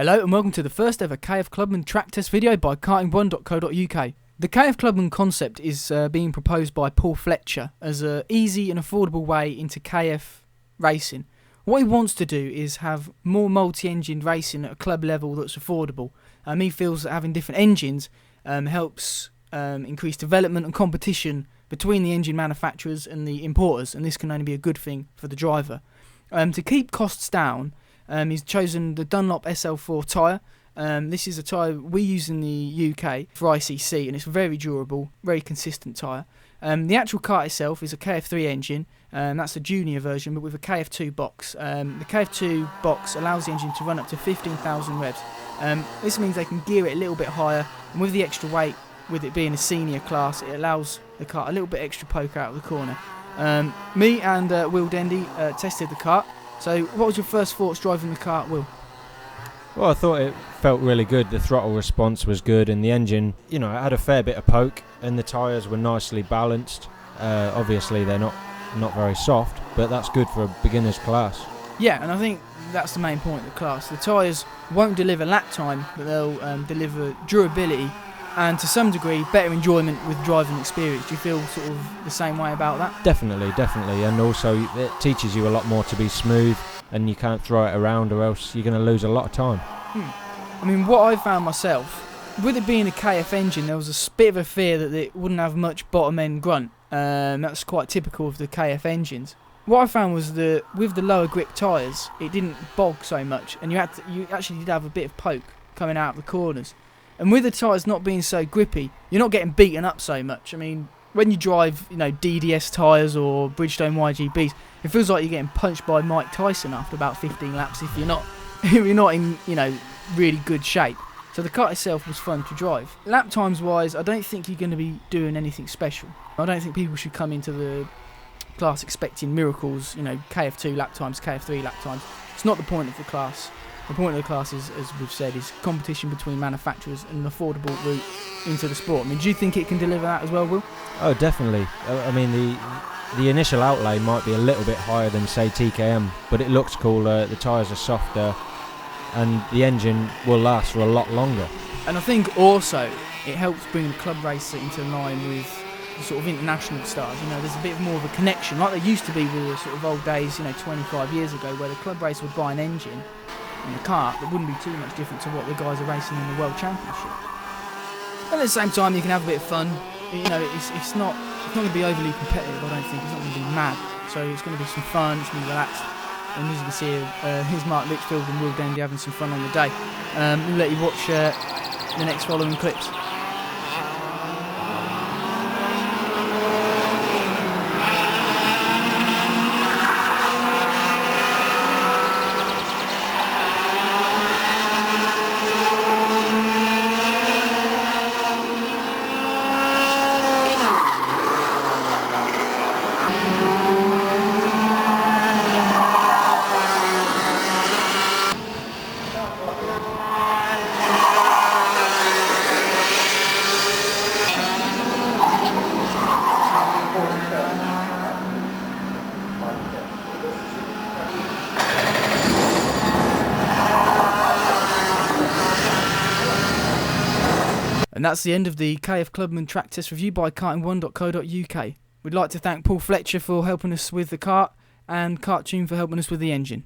Hello and welcome to the first ever KF Clubman track test video by Karting1.co.uk. The KF Clubman concept is being proposed by Paul Fletcher as an easy and affordable way into KF racing. What he wants to do is have more multi-engined racing at a club level that's affordable. He feels that having different engines helps increase development and competition between the engine manufacturers and the importers, and this can only be a good thing for the driver. To keep costs down, he's chosen the Dunlop SL4 tyre. This is a tyre we use in the UK for ICC, and it's very durable, very consistent tyre. The actual kart itself is a KF3 engine, that's the junior version, but with a KF2 box. The KF2 box allows the engine to run up to 15,000 revs. This means they can gear it a little bit higher, and with the extra weight, with it being a senior class, it allows the kart a little bit extra poke out of the corner. Me and Will Dendy tested the kart. So what was your first thoughts driving the kart, Will? Well, I thought it felt really good. The throttle response was good, and the engine, it had a fair bit of poke, and the tyres were nicely balanced. Obviously, they're not very soft, but that's good for a beginner's class. Yeah, and I think that's the main point of the class. The tyres won't deliver lap time, but they'll deliver durability and, to some degree, better enjoyment with driving experience. Do you feel sort of the same way about that? Definitely, and also it teaches you a lot more to be smooth, and you can't throw it around or else you're going to lose a lot of time. I mean, what I found myself, with it being a KF engine, there was a bit of a fear that it wouldn't have much bottom end grunt. That's quite typical of the KF engines. What I found was that with the lower grip tyres, it didn't bog so much, and you actually did have a bit of poke coming out of the corners. And with the tyres not being so grippy, you're not getting beaten up so much. I mean, when you drive, DDS tyres or Bridgestone YGBs, it feels like you're getting punched by Mike Tyson after about 15 laps if you're not in, really good shape. So the kart itself was fun to drive. Lap times wise, I don't think you're going to be doing anything special. I don't think people should come into the class expecting miracles, KF2 lap times, KF3 lap times. It's not the point of the class. The point of the class is, as we've said, is competition between manufacturers and an affordable route into the sport. I mean, do you think it can deliver that as well, Will? Oh, definitely. I mean, the initial outlay might be a little bit higher than, say, TKM, but it looks cool. The tyres are softer, and the engine will last for a lot longer. And I think also it helps bring the club racer into line with the sort of international stars. There's a bit more of a connection, like there used to be with the sort of old days, 25 years ago, where the club racer would buy an engine in the kart that wouldn't be too much different to what the guys are racing in the World Championship. And at the same time, you can have a bit of fun. It's not going to be overly competitive, I don't think. It's not going to be mad. So it's going to be some fun, it's going to be relaxed. And as you can see, here's Mark Litchfield and Will Dendy having some fun on the day. We'll let you watch the next following clips. And that's the end of the KF Clubman track test review by Karting1.co.uk. We'd like to thank Paul Fletcher for helping us with the kart and Karting for helping us with the engine.